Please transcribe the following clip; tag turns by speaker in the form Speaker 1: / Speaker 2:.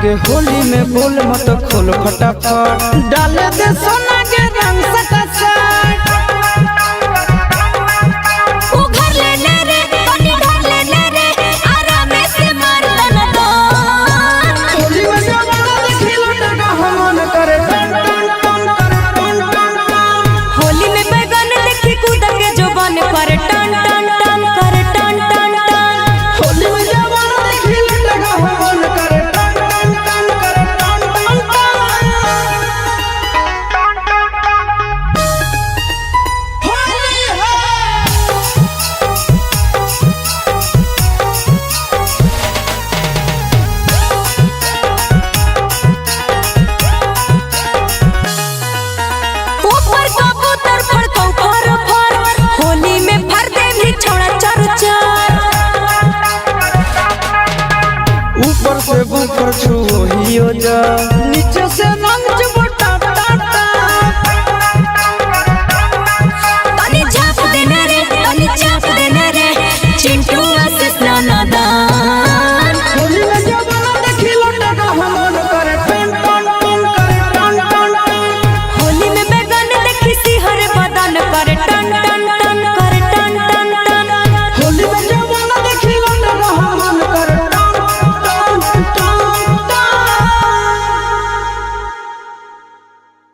Speaker 1: रे होली में बोल मत खोल फटाफट डाले दे सोना के रंग सटासट
Speaker 2: ओ घर ले ले रे पानी ढाल ले ले रे आराम से मार तना दो
Speaker 1: होली में जवाना देखी लटका हमन करे टन टन टन टन टन
Speaker 2: होली में बैगन देखी कूद के जुबान पर टन टन टन करे टन टन टन
Speaker 1: होली में जवाना देखी लटका हमन करे टन टन टन करे टन टन टन होली है
Speaker 2: ऊपर कबूतर फड़कौ फर फर होली में फर दे भी छोड़ा चर चर
Speaker 1: ऊपर से बुफर छुओ हियो जा नीचे से रंग जबटा टाटा
Speaker 2: तनी झाप देना रे तनी झाप देना रे चिंटू